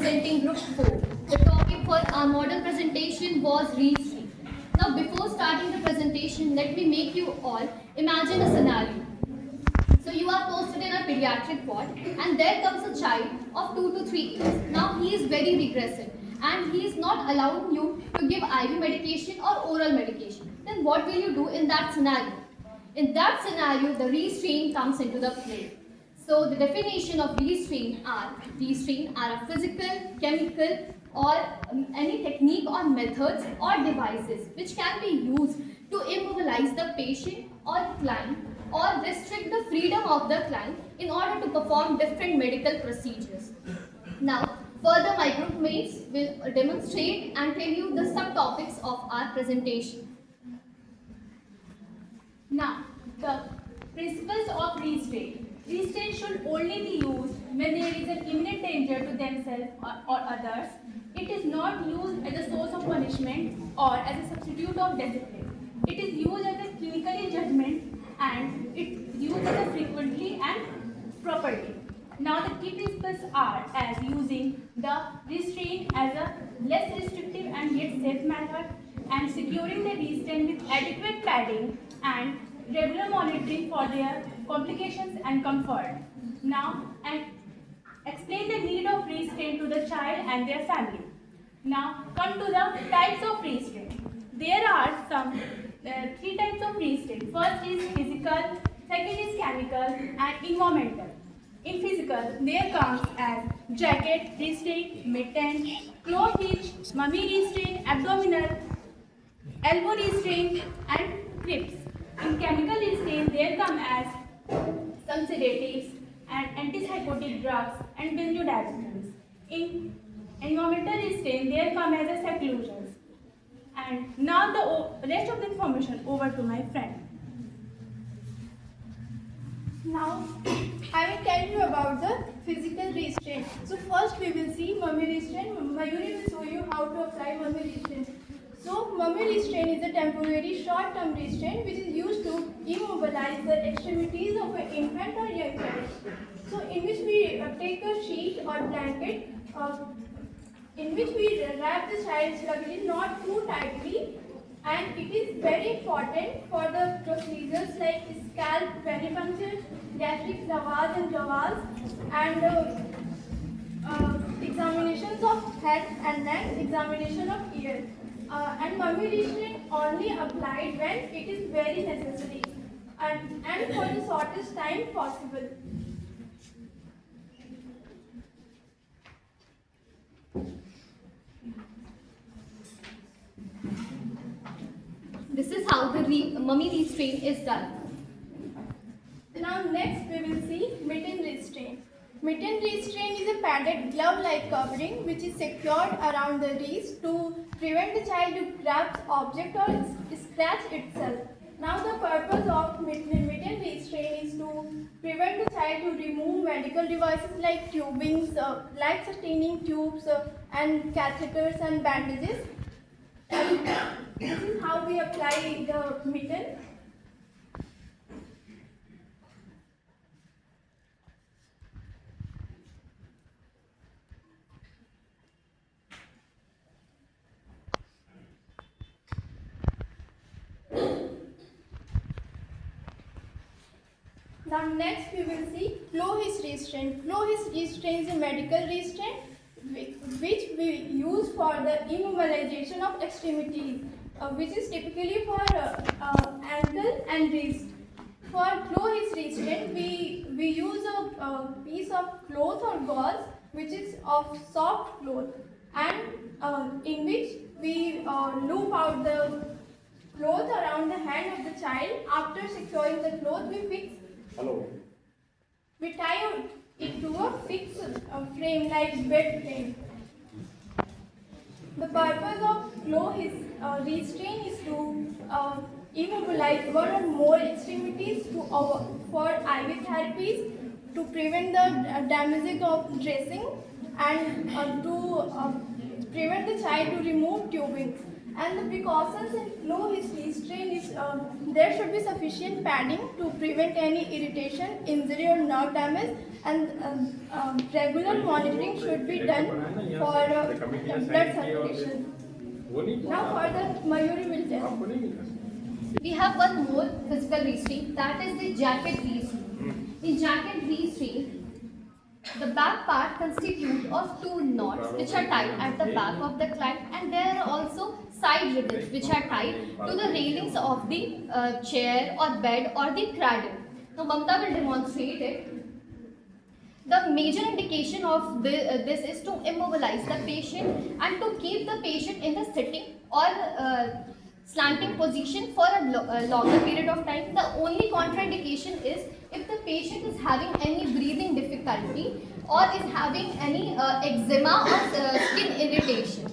presenting group 4. The topic for our model presentation was restraint. Now before starting the presentation, let me make you all imagine a scenario. So you are posted in a pediatric ward and there comes a child of 2 to 3 years. Now he is very regressive and he is not allowing you to give IV medication or oral medication. Then what will you do in that scenario? In that scenario, the restraint comes into the play. So the definition of restraint are a physical, chemical or any technique or methods or devices which can be used to immobilize the patient or client or restrict the freedom of the client in order to perform different medical procedures. Now, further my group mates will demonstrate and tell you the subtopics of our presentation. Now, the principles of restraint. Restraint should only be used when there is an imminent danger to themselves or others. It is not used as a source of punishment or as a substitute of discipline. It is used as a clinical judgment and it is used as a frequently and properly. Now the key principles are as using the restraint as a less restrictive and yet safe method and securing the restraint with adequate padding and regular monitoring for their complications and comfort. Now, and explain the need of restraint to the child and their family. Now, come to the types of restraint. There are some 3 types of restraint. First is physical, second is chemical, and environmental. In physical, there comes as jacket restraint, mitten, claw hitch, mummy restraint, abdominal, elbow restraint, and grips. In chemical restraint, there come as some sedatives and antipsychotic drugs and benzodiazepines. In environmental restraint, there come as a seclusions. And now the rest of the information over to my friend. Now, I will tell you about the physical restraint. So first we will see mummy restraint. Mayuri will show you how to apply mummy restraint. So mummy restraint is a temporary short-term restraint which is used to immobilize the extremities of an infant or young child. So in which we take a sheet or blanket in which we wrap the child's luggage not too tightly, and it is very important for the procedures like scalp venipuncture, gastric lavage and lavage, and examinations of head and neck, examination of ear. And mummy restraint only applied when it is very necessary and for the shortest time possible. This is how the mummy restraint is done. Now next we will see mitten restraint. Mitten restraint is a padded glove-like covering which is secured around the wrist to prevent the child to grasp object or scratch itself. Now the purpose of mitten restraint is to prevent the child to remove medical devices like tubings, life-sustaining tubes and catheters and bandages. This is how we apply the mitten. Now next we will see claw hitch restraint. Claw hitch restraint is a medical restraint which we use for the immobilization of extremities, which is typically for ankle and wrist. For claw hitch restraint, we use a piece of cloth or gauze which is of soft cloth, and in which we loop out the cloth around the hand of the child. After securing the cloth, we tie it to a fixed frame like bed frame. The purpose of claw hitch restraint is to immobilize one or more extremities for IV therapies, to prevent the damaging of dressing, and to prevent the child to remove tubing. And the precautions in claw hitch restraint is there should be sufficient padding to prevent any irritation, injury or nerve damage, and regular monitoring should be done for blood circulation. Now further Mayuri will tell. We have one more physical restraint, that is the jacket restraint. In jacket restraint, the back part constitutes of two knots which are tied at the back of the client, and there are also side ribbons which are tied to the railings of the chair or bed or the cradle. Now Mamta will demonstrate it. The major indication of this is to immobilize the patient and to keep the patient in the sitting or slanting position for a longer period of time. The only contraindication is if the patient is having any breathing difficulty or is having any eczema or skin irritation.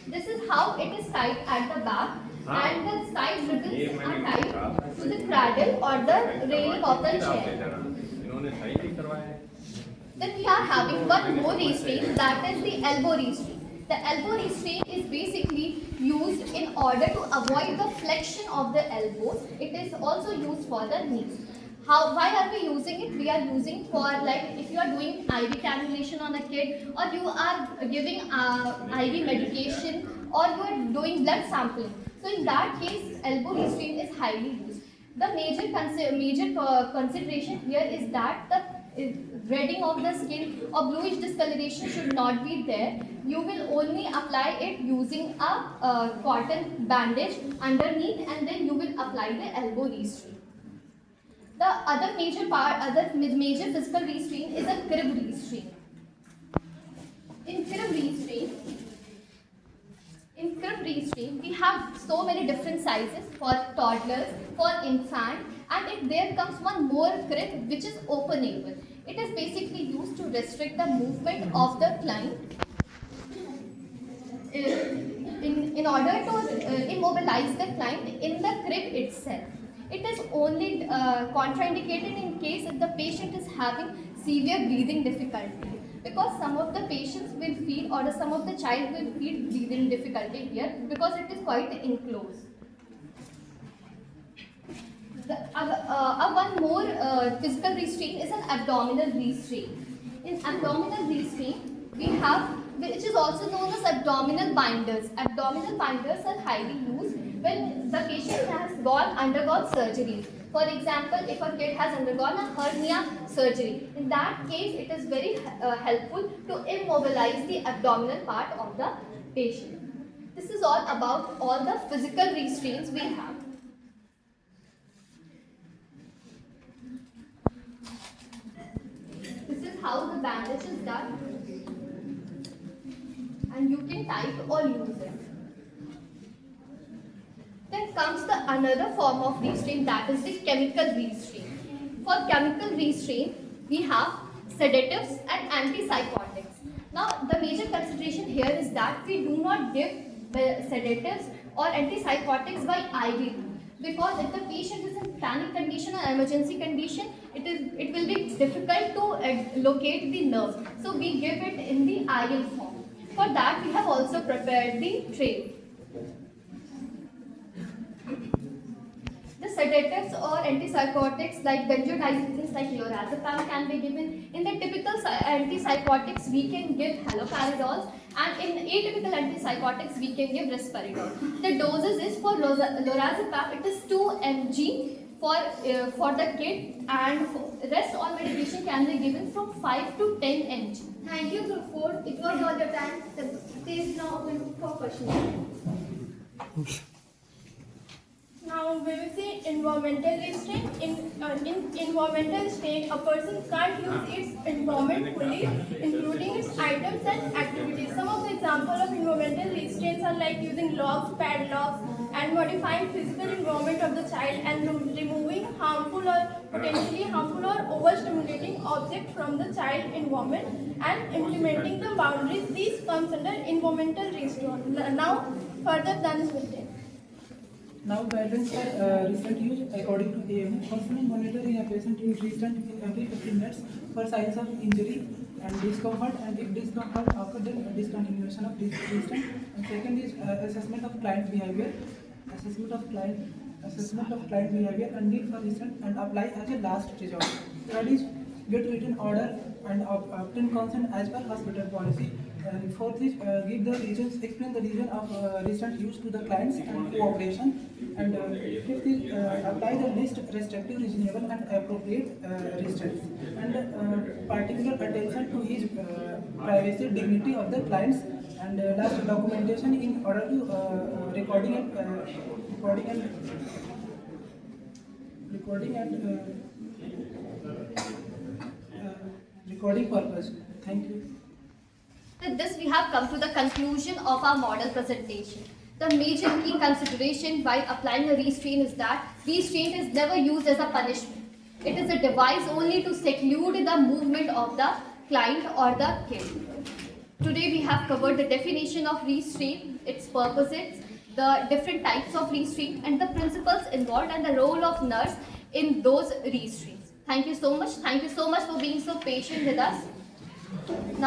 This is how it is tied at the back, and the side ribbons are tied to the cradle or the railing of the chair. Then we are having one more restraint, that is the elbow restraint. The elbow restraint is basically used in order to avoid the flexion of the elbows. It is also used for the knees. Why are we using it? We are using for, like, if you are doing IV cannulation on a kid, or you are giving IV medication, or you are doing blood sampling. So in that case, elbow restraint is highly used. The major consideration here is that the reddening of the skin or bluish discoloration should not be there. You will only apply it using a cotton bandage underneath, and then you will apply the elbow restraint. The other major physical restraint is a crib restraint. In crib restraint, we have so many different sizes for toddlers, for infant, and there comes one more crib which is openable. It is basically used to restrict the movement of the client in order to immobilize the client in the crib itself. It is only contraindicated in case if the patient is having severe breathing difficulty, because some of the patients will feel, or some of the child will feel breathing difficulty here because it is quite enclosed. One more physical restraint is an abdominal restraint. In abdominal restraint, we have, which is also known as abdominal binders. Abdominal binders are highly used when the patient has undergone surgery. For example, if a kid has undergone a hernia surgery, in that case, it is very helpful to immobilize the abdominal part of the patient. This is all about all the physical restraints we have. This is how the bandage is done, and you can type or use it. Then comes the another form of restraint, that is the chemical restraint. For chemical restraint, we have sedatives and antipsychotics. Now, the major consideration here is that we do not give sedatives or antipsychotics by IV route, because if the patient is in panic condition or emergency condition, it will be difficult to locate the nerves. So we give it in the IL form. For that, we have also prepared the tray. The sedatives or antipsychotics like benzodiazepines like lorazepam can be given. In the typical antipsychotics, we can give haloperidol, and in atypical antipsychotics, we can give risperidol. The doses is for lorazepam, it is 2 mg for the kid, and rest all medication can be given from 5 to 10 mg. Thank you, Group 4. It was all your time. The stage is now open for questions. Now we will see environmental restraint. In environmental restraint, a person can't use its environment fully, including its items and activities. Some of the examples of environmental restraints are like using locks, padlocks, and modifying physical environment of the child, and removing harmful or potentially harmful or overstimulating objects from the child environment, and implementing the boundaries. These comes under environmental restraint. Now further Danis will take. Now guidelines for restraint use according to AMA. Constantly monitoring a patient in restraint in every 15 minutes for signs of injury and discomfort, and if discomfort occurs, then discontinuation of restraint. And second is assessment of client behavior. Assessment of client behavior and need for restraint and apply as a last resort. Third is get written order and obtain consent as per hospital policy. And fourth is give the reasons, explain the reason of restraint use to the clients and cooperation. And fifth is apply the least restrictive, reasonable and appropriate restraints. And particular attention to his privacy, dignity of the clients. And last, documentation in order to recording and recording purpose. Thank you. With this, we have come to the conclusion of our model presentation. The major key consideration while applying a restraint is that restraint is never used as a punishment. It is a device only to seclude the movement of the client or the kid. Today, we have covered the definition of restraint, its purposes, the different types of restraint, and the principles involved and the role of nurse in those restraints. Thank you so much. Thank you so much for being so patient with us. Now,